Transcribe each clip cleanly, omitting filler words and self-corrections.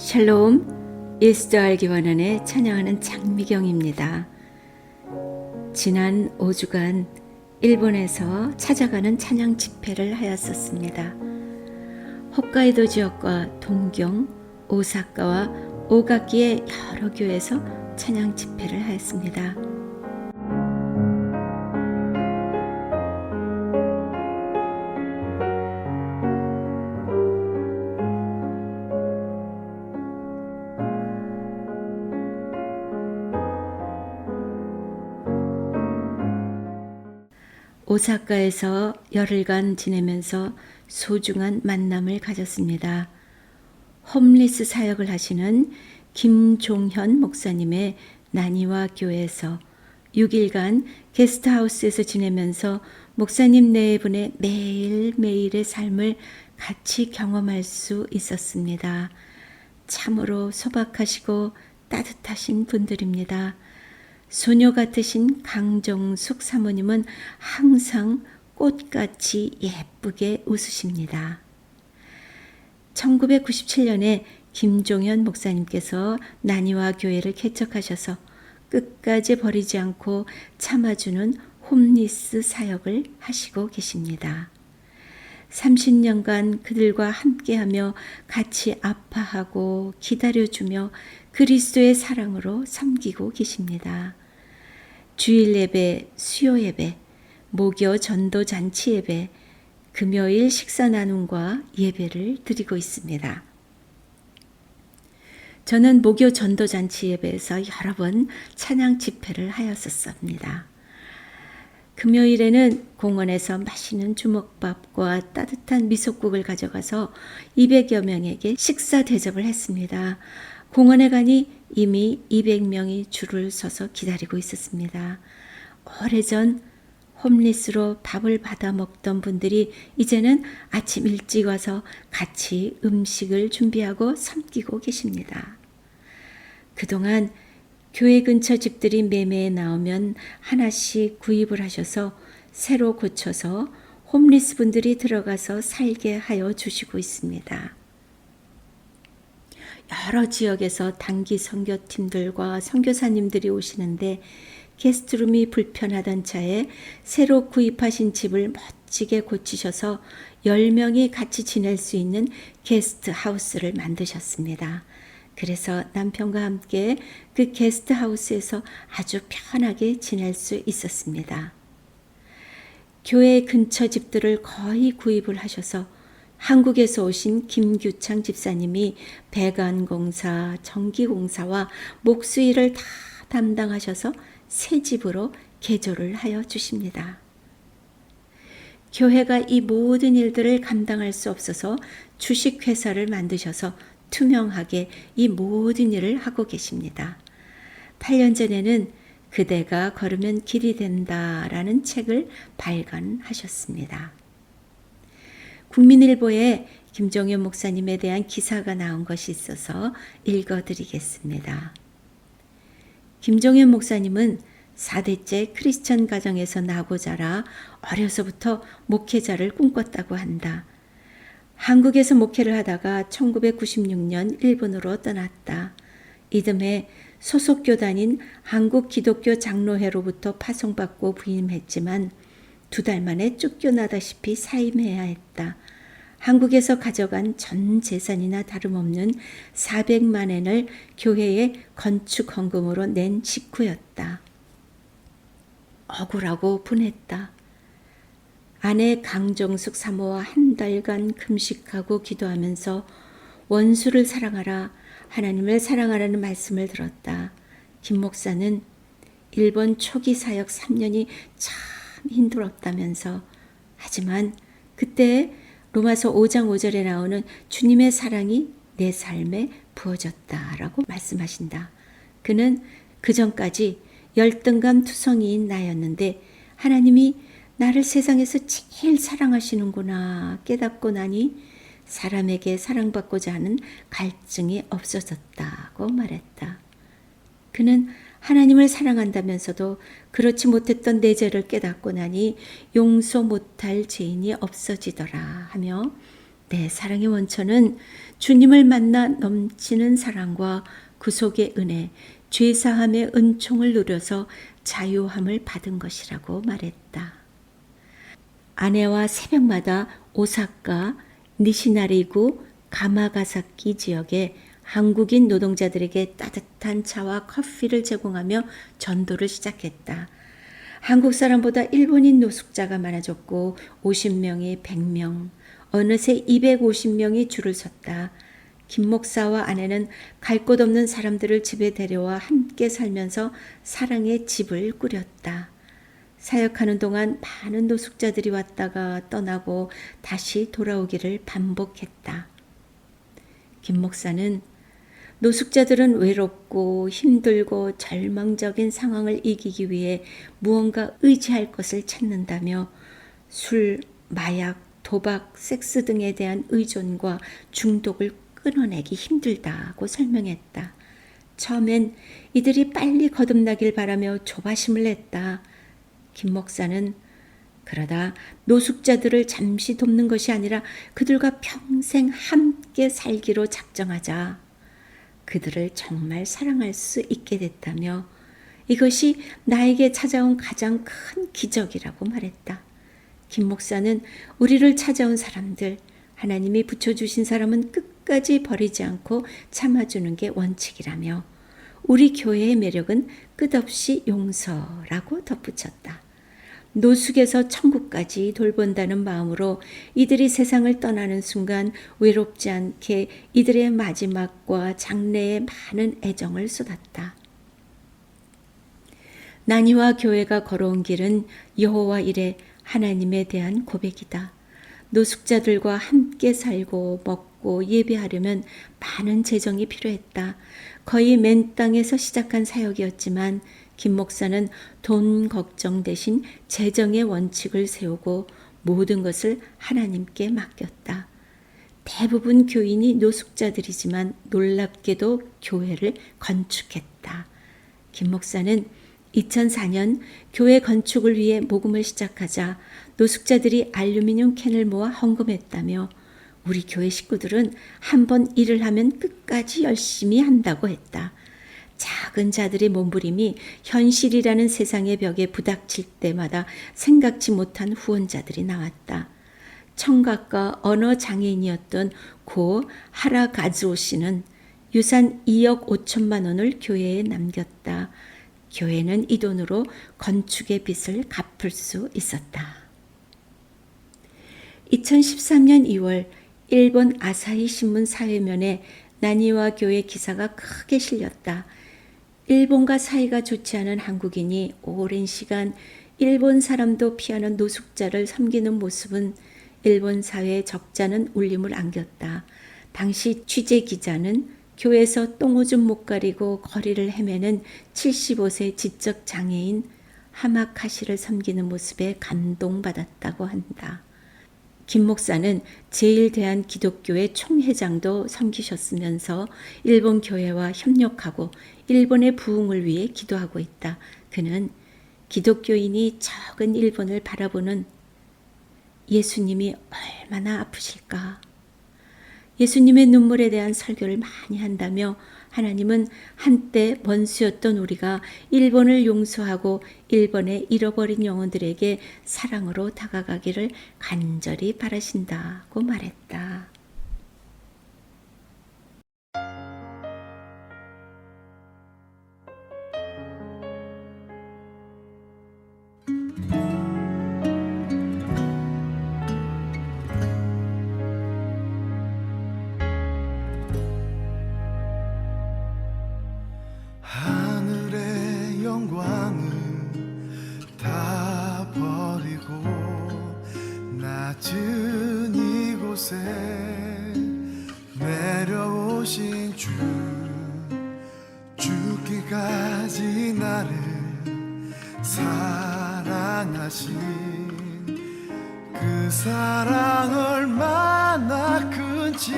샬롬, 예수도 알기 원한에 찬양하는 장미경입니다. 지난 5주간 일본에서 찾아가는 찬양 집회를 하였었습니다. 홋카이도 지역과 동경, 오사카와 오가키의 여러 교회에서 찬양 집회를 하였습니다. 오사카에서 열흘간 지내면서 소중한 만남을 가졌습니다. 홈리스 사역을 하시는 김종현 목사님의 나니와 교회에서 6일간 게스트하우스에서 지내면서 목사님 네 분의 매일매일의 삶을 같이 경험할 수 있었습니다. 참으로 소박하시고 따뜻하신 분들입니다. 소녀 같으신 강정숙 사모님은 항상 꽃같이 예쁘게 웃으십니다. 1997년에 김종현 목사님께서 나니와 교회를 개척하셔서 끝까지 버리지 않고 참아주는 홈리스 사역을 하시고 계십니다. 30년간 그들과 함께하며 같이 아파하고 기다려주며 그리스도의 사랑으로 섬기고 계십니다. 주일 예배, 수요 예배, 목요 전도 잔치 예배, 금요일 식사 나눔과 예배를 드리고 있습니다. 저는 목요 전도 잔치 예배에서 여러 번 찬양 집회를 하였었습니다. 금요일에는 공원에서 맛있는 주먹밥과 따뜻한 미숫국을 가져가서 200여 명에게 식사 대접을 했습니다. 공원에 가니 이미 200명이 줄을 서서 기다리고 있었습니다. 오래전 홈리스로 밥을 받아 먹던 분들이 이제는 아침 일찍 와서 같이 음식을 준비하고 섬기고 계십니다. 그동안 교회 근처 집들이 매매에 나오면 하나씩 구입을 하셔서 새로 고쳐서 홈리스 분들이 들어가서 살게 하여 주시고 있습니다. 여러 지역에서 단기 선교팀들과 선교사님들이 오시는데 게스트룸이 불편하던 차에 새로 구입하신 집을 멋지게 고치셔서 10명이 같이 지낼 수 있는 게스트하우스를 만드셨습니다. 그래서 남편과 함께 그 게스트하우스에서 아주 편하게 지낼 수 있었습니다. 교회 근처 집들을 거의 구입을 하셔서 한국에서 오신 김규창 집사님이 배관공사, 전기공사와 목수일을 다 담당하셔서 새 집으로 개조를 하여 주십니다. 교회가 이 모든 일들을 감당할 수 없어서 주식회사를 만드셔서 투명하게 이 모든 일을 하고 계십니다. 8년 전에는 그대가 걸으면 길이 된다라는 책을 발간하셨습니다. 국민일보에 김종현 목사님에 대한 기사가 나온 것이 있어서 읽어드리겠습니다. 김종현 목사님은 4대째 크리스천 가정에서 나고 자라 어려서부터 목회자를 꿈꿨다고 한다. 한국에서 목회를 하다가 1996년 일본으로 떠났다. 이듬해 소속 교단인 한국기독교 장로회로부터 파송받고 부임했지만 2달 만에 쫓겨나다시피 사임해야 했다. 한국에서 가져간 전 재산이나 다름없는 400만 엔을 교회에 건축 헌금으로 낸 직후였다. 억울하고 분했다. 아내 강정숙 사모와 한 달간 금식하고 기도하면서 원수를 사랑하라, 하나님을 사랑하라는 말씀을 들었다. 김 목사는 일본 초기 사역 3년이 참 힘들었다면서, 하지만 그때 로마서 5장 5절에 나오는 주님의 사랑이 내 삶에 부어졌다라고 말씀하신다. 그는 그 전까지 열등감 투성이인 나였는데 하나님이 나를 세상에서 제일 사랑하시는구나 깨닫고 나니 사람에게 사랑받고자 하는 갈증이 없어졌다고 말했다. 그는 하나님을 사랑한다면서도 그렇지 못했던 내 죄를 깨닫고 나니 용서 못할 죄인이 없어지더라 하며 내 사랑의 원천은 주님을 만나 넘치는 사랑과 구속의 은혜, 죄사함의 은총을 누려서 자유함을 받은 것이라고 말했다. 아내와 새벽마다 오사카, 니시나리구, 가마가사키 지역에 한국인 노동자들에게 따뜻한 차와 커피를 제공하며 전도를 시작했다. 한국 사람보다 일본인 노숙자가 많아졌고 50명이 100명, 어느새 250명이 줄을 섰다. 김 목사와 아내는 갈 곳 없는 사람들을 집에 데려와 함께 살면서 사랑의 집을 꾸렸다. 사역하는 동안 많은 노숙자들이 왔다가 떠나고 다시 돌아오기를 반복했다. 김 목사는 노숙자들은 외롭고 힘들고 절망적인 상황을 이기기 위해 무언가 의지할 것을 찾는다며 술, 마약, 도박, 섹스 등에 대한 의존과 중독을 끊어내기 힘들다고 설명했다. 처음엔 이들이 빨리 거듭나길 바라며 조바심을 냈다. 김 목사는 그러다 노숙자들을 잠시 돕는 것이 아니라 그들과 평생 함께 살기로 작정하자. 그들을 정말 사랑할 수 있게 됐다며 이것이 나에게 찾아온 가장 큰 기적이라고 말했다. 김 목사는 우리를 찾아온 사람들, 하나님이 붙여주신 사람은 끝까지 버리지 않고 참아주는 게 원칙이라며 우리 교회의 매력은 끝없이 용서라고 덧붙였다. 노숙에서 천국까지 돌본다는 마음으로 이들이 세상을 떠나는 순간 외롭지 않게 이들의 마지막과 장래에 많은 애정을 쏟았다. 나니와 교회가 걸어온 길은 여호와 이레 하나님에 대한 고백이다. 노숙자들과 함께 살고 먹고 예배하려면 많은 재정이 필요했다. 거의 맨 땅에서 시작한 사역이었지만 김 목사는 돈 걱정 대신 재정의 원칙을 세우고 모든 것을 하나님께 맡겼다. 대부분 교인이 노숙자들이지만 놀랍게도 교회를 건축했다. 김 목사는 2004년 교회 건축을 위해 모금을 시작하자 노숙자들이 알루미늄 캔을 모아 헌금했다며 우리 교회 식구들은 한번 일을 하면 끝까지 열심히 한다고 했다. 작은 자들의 몸부림이 현실이라는 세상의 벽에 부닥칠 때마다 생각지 못한 후원자들이 나왔다. 청각과 언어 장애인이었던 고 하라가즈오 씨는 유산 2억 5천만 원을 교회에 남겼다. 교회는 이 돈으로 건축의 빚을 갚을 수 있었다. 2013년 2월 일본 아사히 신문 사회면에 나니와 교회 기사가 크게 실렸다. 일본과 사이가 좋지 않은 한국인이 오랜 시간 일본 사람도 피하는 노숙자를 섬기는 모습은 일본 사회의 적잖은 울림을 안겼다. 당시 취재 기자는 교회에서 똥오줌 못 가리고 거리를 헤매는 75세 지적 장애인 하마카시를 섬기는 모습에 감동받았다고 한다. 김 목사는 제1대한기독교회 총회장도 섬기셨으면서 일본 교회와 협력하고 일본의 부흥을 위해 기도하고 있다. 그는 기독교인이 적은 일본을 바라보는 예수님이 얼마나 아프실까? 예수님의 눈물에 대한 설교를 많이 한다며 하나님은 한때 원수였던 우리가 일본을 용서하고 일본의 잃어버린 영혼들에게 사랑으로 다가가기를 간절히 바라신다고 말했다. 하늘의 영광을 다 버리고 낮은 이곳에 내려오신 주, 죽기까지 나를 사랑하신 그 사랑 얼마나 큰지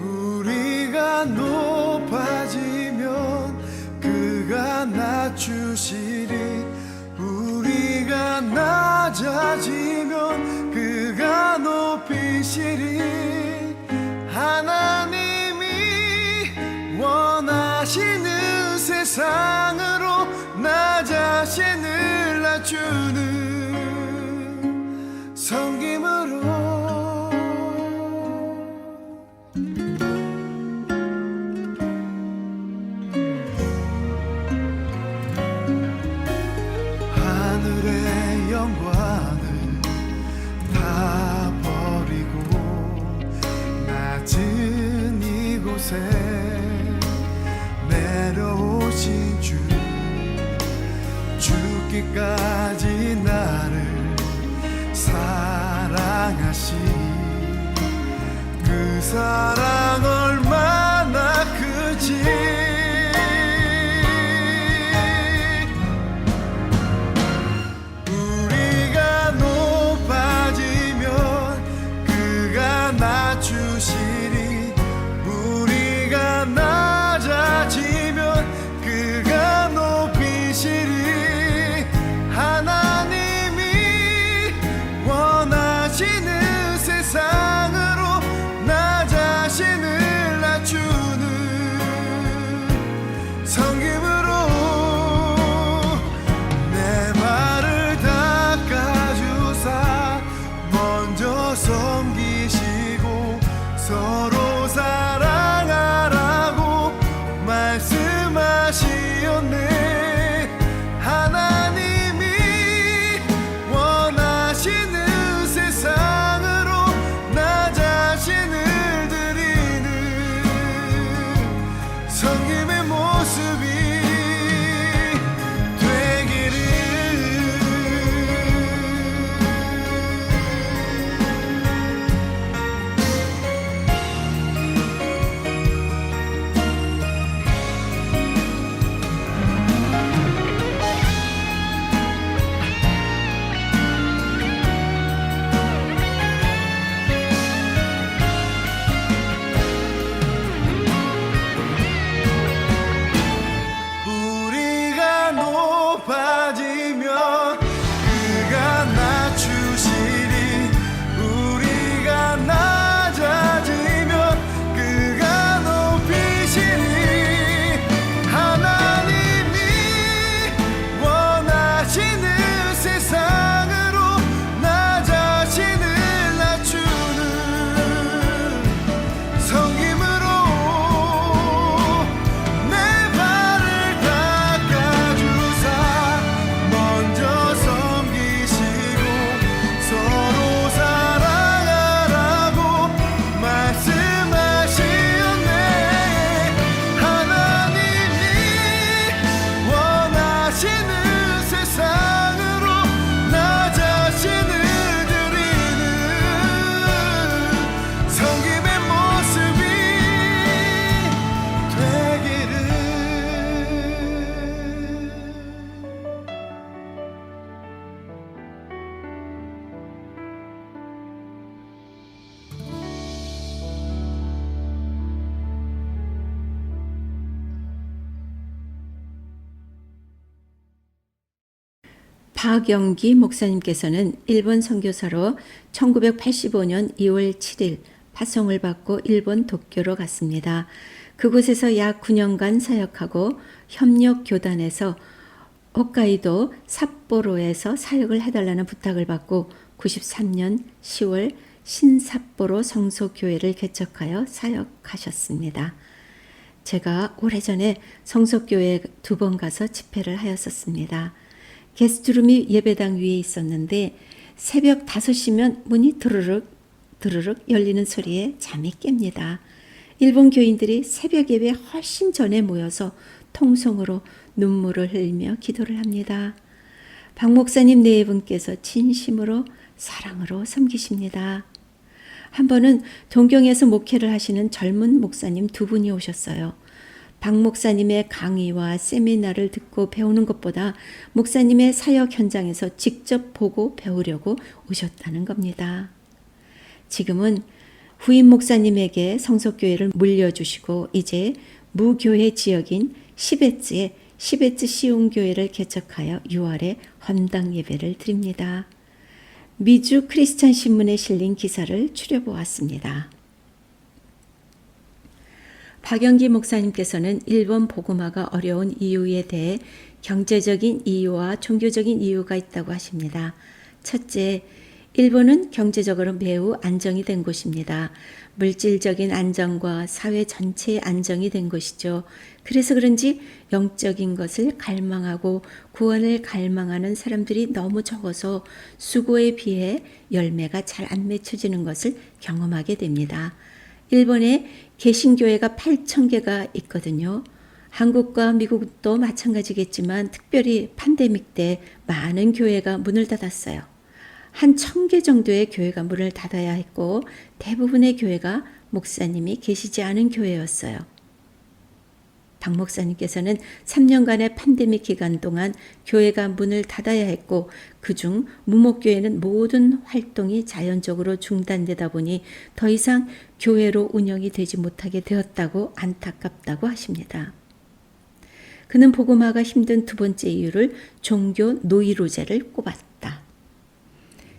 우리가 높아지면 그가 낮추시리, 우리가 낮아지면 그가 높이 비실이 하나님이 원하시는 세상으로 나 자신을 낮추는 섬김으로 하늘의 영광을 다 버리고 낮은 이곳에 내려오신 주 죽기까지 나를 사랑하신 그 사랑 얼마나 크지 우리가 높아지면 그가 낮추시리 우리가 낮아지면 그가 높이시리 하나님이 원하시는 세상으로 나 자신을 낮추는 섬김으로 내 발을 닦아주사 먼저 섬기시고 서로 사랑하라고 말씀하시었네 하나님이 원하시는 세상으로 나 자신을 드리는 섬김의 모습이 되기를 우리가 높아지면 그가 낮추시리 우리가 낮아지면 그가 높이시리 하나님이 원하시는 세상으로 나 자신을 낮추는 섬김으로 내 발을 닦아주사 먼저 섬기시고 서로 사랑하라고 말씀하시었네 하나님이 원하시는 세상으로 나 자신을 드리는 섬김의 모습이 되기를 박영기 목사님께서는 일본 선교사로 1985년 2월 7일 파송을 받고 일본 도쿄로 갔습니다. 그곳에서 약 9년간 사역하고 협력교단에서 홋카이도 삿포로에서 사역을 해달라는 부탁을 받고 93년 10월 신삿포로 성소교회를 개척하여 사역하셨습니다. 제가 오래전에 성소교회에 2번 가서 집회를 하였었습니다. 게스트룸이 예배당 위에 있었는데 새벽 5시면 문이 드르륵 열리는 소리에 잠이 깹니다. 일본 교인들이 새벽 예배 훨씬 전에 모여서 통성으로 눈물을 흘리며 기도를 합니다. 박 목사님 네 분께서 진심으로 사랑으로 섬기십니다. 한 번은 동경에서 목회를 하시는 젊은 목사님 2분이 오셨어요. 박 목사님의 강의와 세미나를 듣고 배우는 것보다 목사님의 사역 현장에서 직접 보고 배우려고 오셨다는 겁니다. 지금은 후임 목사님에게 성소교회를 물려주시고 이제 무교회 지역인 시베츠에 시베츠 시온교회를 개척하여 6월에 헌당 예배를 드립니다. 미주 크리스천 신문에 실린 기사를 추려보았습니다. 박영기 목사님께서는 일본 복음화가 어려운 이유에 대해 경제적인 이유와 종교적인 이유가 있다고 하십니다. 첫째, 일본은 경제적으로 매우 안정이 된 곳입니다. 물질적인 안정과 사회 전체의 안정이 된 곳이죠. 그래서 그런지 영적인 것을 갈망하고 구원을 갈망하는 사람들이 너무 적어서 수고에 비해 열매가 잘 안 맺혀지는 것을 경험하게 됩니다. 일본에 개신교회가 8,000개가 있거든요. 한국과 미국도 마찬가지겠지만 특별히 팬데믹 때 많은 교회가 문을 닫았어요. 한 1,000개 정도의 교회가 문을 닫아야 했고 대부분의 교회가 목사님이 계시지 않은 교회였어요. 박 목사님께서는 3년간의 팬데믹 기간 동안 교회가 문을 닫아야 했고 그중 무목교회는 모든 활동이 자연적으로 중단되다 보니 더 이상 교회로 운영이 되지 못하게 되었다고 안타깝다고 하십니다. 그는 복음화가 힘든 두 번째 이유를 종교 노이로제를 꼽았다.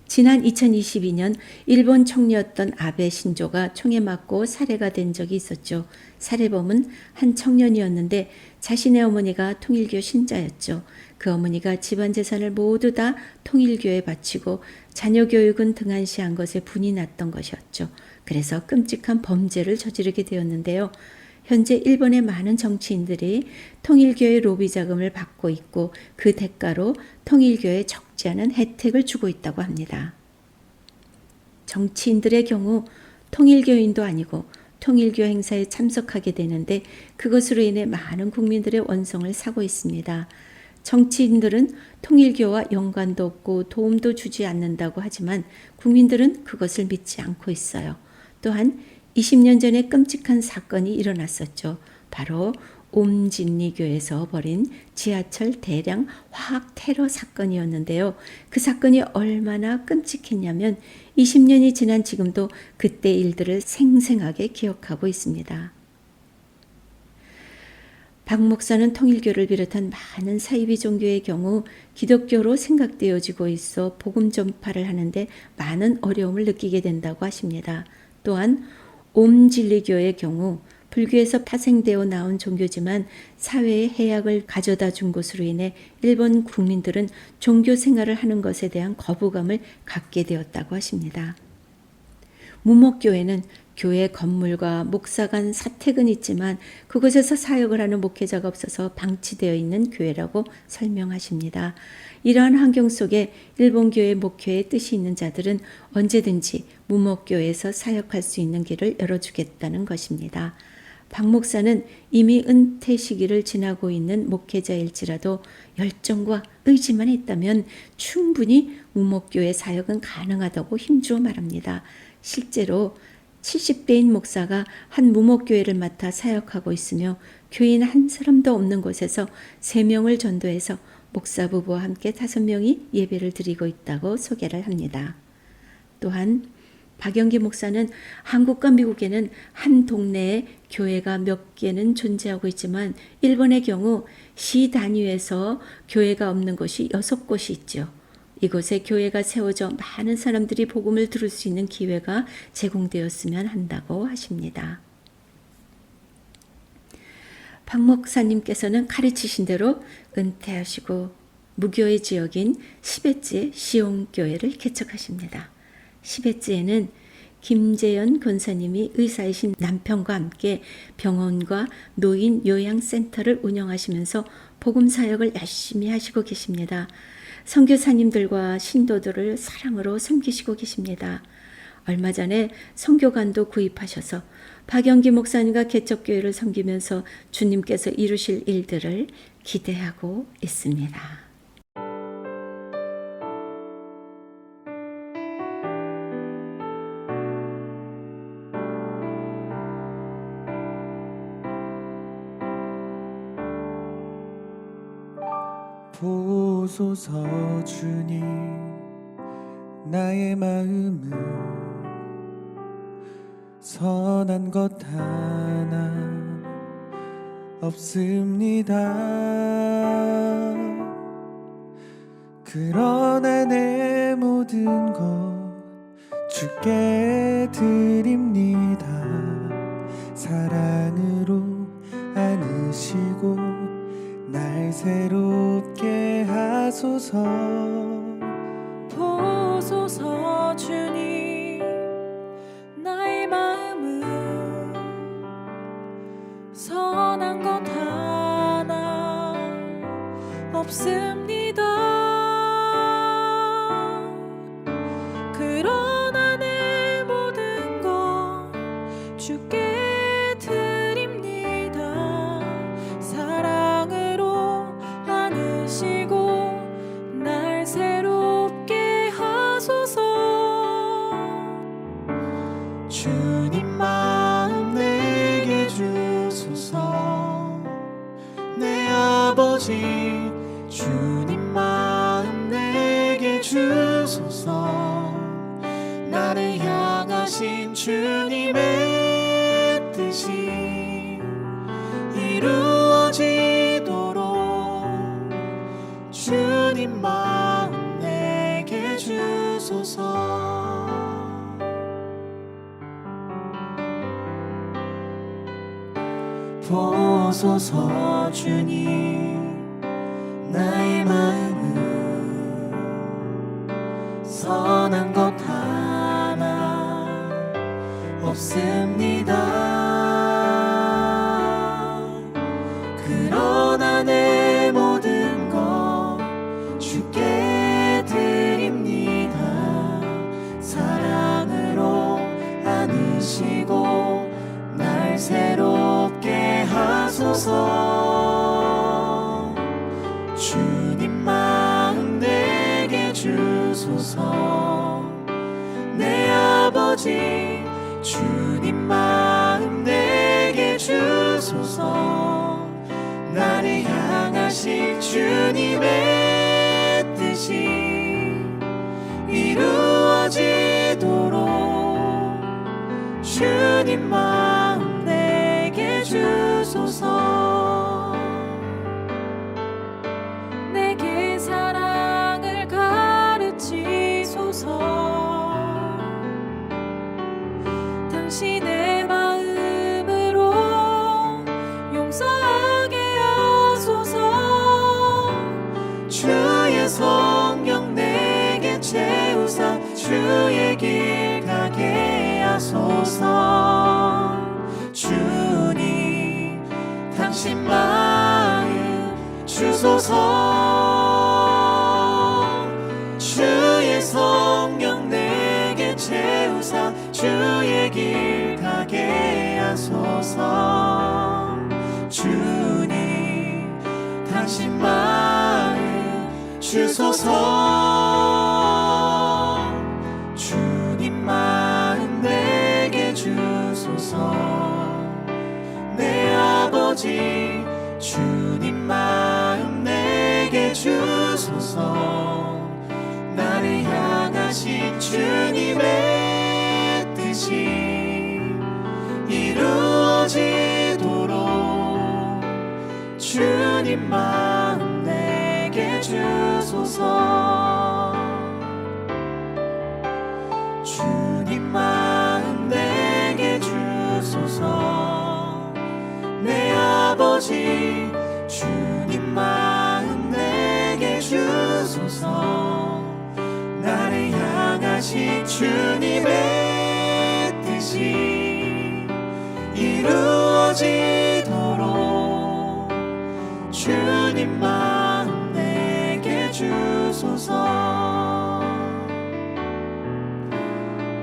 지난 2022년 일본 총리였던 아베 신조가 총에 맞고 살해가 된 적이 있었죠. 살해범은 한 청년이었는데 자신의 어머니가 통일교 신자였죠. 그 어머니가 집안 재산을 모두 다 통일교에 바치고 자녀 교육은 등한시한 것에 분이 났던 것이었죠. 그래서 끔찍한 범죄를 저지르게 되었는데요. 현재 일본의 많은 정치인들이 통일교의 로비 자금을 받고 있고 그 대가로 통일교에 적지 않은 혜택을 주고 있다고 합니다. 정치인들의 경우 통일교인도 아니고 통일교 행사에 참석하게 되는데 그것으로 인해 많은 국민들의 원성을 사고 있습니다. 정치인들은 통일교와 연관도 없고 도움도 주지 않는다고 하지만 국민들은 그것을 믿지 않고 있어요. 또한 20년 전에 끔찍한 사건이 일어났었죠. 바로 옴진리교에서 벌인 지하철 대량 화학 테러 사건이었는데요. 그 사건이 얼마나 끔찍했냐면 20년이 지난 지금도 그때 일들을 생생하게 기억하고 있습니다. 박 목사는 통일교를 비롯한 많은 사이비 종교의 경우 기독교로 생각되어지고 있어 복음 전파를 하는데 많은 어려움을 느끼게 된다고 하십니다. 또한 옴진리교의 경우 불교에서 파생되어 나온 종교지만 사회에 해악을 가져다 준 것으로 인해 일본 국민들은 종교 생활을 하는 것에 대한 거부감을 갖게 되었다고 하십니다. 무목교회는 교회 건물과 목사관 사택은 있지만 그곳에서 사역을 하는 목회자가 없어서 방치되어 있는 교회라고 설명하십니다. 이러한 환경 속에 일본교회 목회의 뜻이 있는 자들은 언제든지 무목교회에서 사역할 수 있는 길을 열어주겠다는 것입니다. 박 목사는 이미 은퇴 시기를 지나고 있는 목회자일지라도 열정과 의지만 있다면 충분히 무목교회 사역은 가능하다고 힘주어 말합니다. 실제로 70대인 목사가 한 무목교회를 맡아 사역하고 있으며 교인 한 사람도 없는 곳에서 3명을 전도해서 목사 부부와 함께 5명이 예배를 드리고 있다고 소개를 합니다. 또한 박영기 목사는 한국과 미국에는 한 동네에 교회가 몇 개는 존재하고 있지만 일본의 경우 시 단위에서 교회가 없는 곳이 6곳이 있죠. 이곳에 교회가 세워져 많은 사람들이 복음을 들을 수 있는 기회가 제공되었으면 한다고 하십니다. 박 목사님께서는 가르치신 대로 은퇴하시고 무교의 지역인 시베츠의 시온교회를 개척하십니다. 시베츠에는 김재현 권사님이 의사이신 남편과 함께 병원과 노인 요양센터를 운영하시면서 복음 사역을 열심히 하시고 계십니다. 선교사님들과 신도들을 사랑으로 섬기시고 계십니다. 얼마 전에 선교관도 구입하셔서 박영기 목사님과 개척교회를 섬기면서 주님께서 이루실 일들을 기대하고 있습니다. 보소서 주님 나의 마음은 선한 것 하나 없습니다. 그러나 내 모든 모든 것 주께 드립니다. 사랑으로 안으시고 날 새롭게 하소서. 보소서 주님, 나의 마음은 선한 것 하나 없습니다. 그러나 내 모든 것 주께 드립니다. 사랑으로 안으시고 날 새롭게 하소서. 주님 마음 내게 주소서. 내 아버지 주님 마음 내게 주소서. 나를 향하신 주님의 뜻이 이루어지도록 주님 마음 내게 주소서. 보소서 주님, 나의 마음은 선한 것 하나 없습니다. 그러나 내 모든 것 주께 드립니다. 사랑으로 안으시고 날 새롭게 하소서. 주님 마음 내게 주소서. 내 아버지 주님 마음 내게 주소서. 나를 향하신 주님의 뜻이 이루어지도록 주님 마음 내게 주소서. 내게 사랑을 가르치소서. 당신의 마음으로 용서하게 하소서. 주의 성령 내게 채우사 주의 길 가게 하소서. 주님 당신 마음 주소서. 주의 성령 내게 채우사 주의 길 가게 하소서. 주님 당신 마음 주소서. 주님 마음 내게 주소서. 내 아버지 주님 마음 내게 주소서. 나를 향하신 주님의 뜻이 이루어지도록 주님 마음 내게 주소서. 주님 마음 내게 주소서. 내 아버지 주님 마음 내게 주소서. 나를 향하신 주님의 뜻이 이루어지도록 주님 마음 내게 주소서.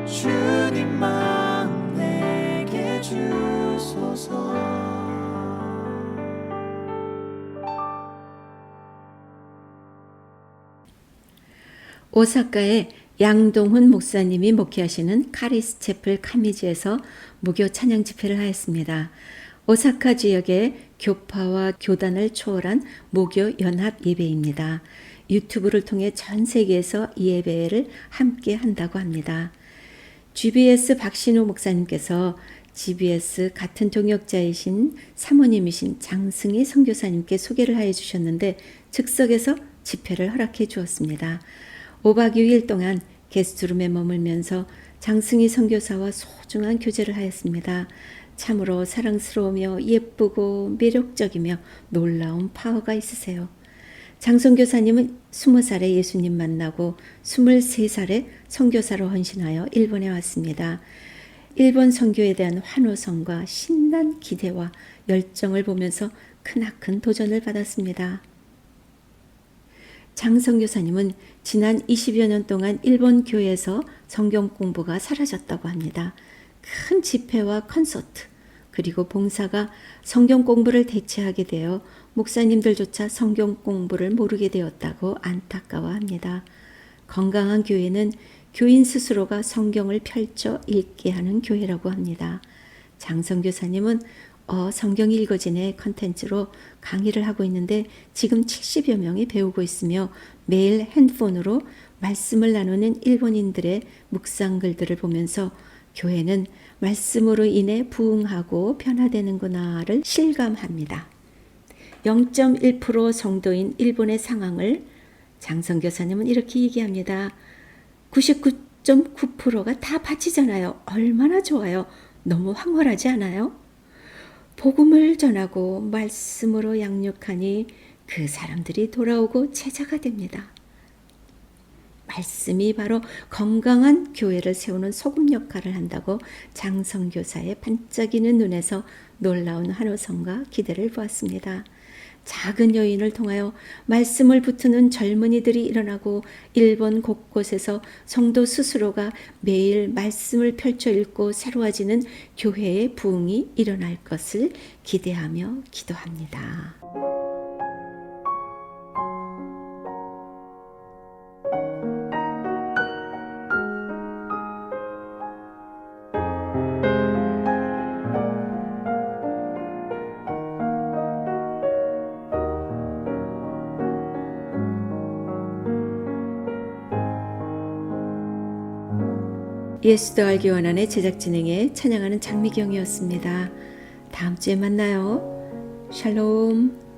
주님 마음 내게 주소서. 오사카의 양동훈 목사님이 목회하시는 카리스 채플 카미지에서 무교 찬양 집회를 하였습니다. 오사카 지역의 교파와 교단을 초월한 무교 연합 예배입니다. 유튜브를 통해 전 세계에서 이 예배를 함께 한다고 합니다. GBS 박신우 목사님께서 GBS 같은 동역자이신 사모님이신 장승희 선교사님께 소개를 하여 주셨는데 즉석에서 집회를 허락해 주었습니다. 5박 6일 동안 게스트룸에 머물면서 장승희 선교사와 소중한 교제를 하였습니다. 참으로 사랑스러우며 예쁘고 매력적이며 놀라운 파워가 있으세요. 장선교사님은 20살에 예수님 만나고 23살에 선교사로 헌신하여 일본에 왔습니다. 일본 선교에 대한 환호성과 신난 기대와 열정을 보면서 크나큰 도전을 받았습니다. 장선교사님은 지난 20여 년 동안 일본 교회에서 성경 공부가 사라졌다고 합니다. 큰 집회와 콘서트 그리고 봉사가 성경 공부를 대체하게 되어 목사님들조차 성경 공부를 모르게 되었다고 안타까워합니다. 건강한 교회는 교인 스스로가 성경을 펼쳐 읽게 하는 교회라고 합니다. 장선교사님은 성경 읽어지네 컨텐츠로 강의를 하고 있는데 지금 70여 명이 배우고 있으며 매일 핸드폰으로 말씀을 나누는 일본인들의 묵상 글들을 보면서 교회는 말씀으로 인해 부흥하고 변화되는구나를 실감합니다. 0.1% 성도인 일본의 상황을 장선교사님은 이렇게 얘기합니다. 99.9%가 다 바치잖아요. 얼마나 좋아요. 너무 황홀하지 않아요? 복음을 전하고 말씀으로 양육하니 그 사람들이 돌아오고 제자가 됩니다. 말씀이 바로 건강한 교회를 세우는 소금 역할을 한다고 장선교사의 반짝이는 눈에서 놀라운 환호성과 기대를 보았습니다. 작은 여인을 통하여 말씀을 붙드는 젊은이들이 일어나고 일본 곳곳에서 성도 스스로가 매일 말씀을 펼쳐 읽고 새로워지는 교회의 부흥이 일어날 것을 기대하며 기도합니다. 예수도 알기 원한의 제작 진행에 찬양하는 장미경이었습니다. 다음 주에 만나요. 샬롬.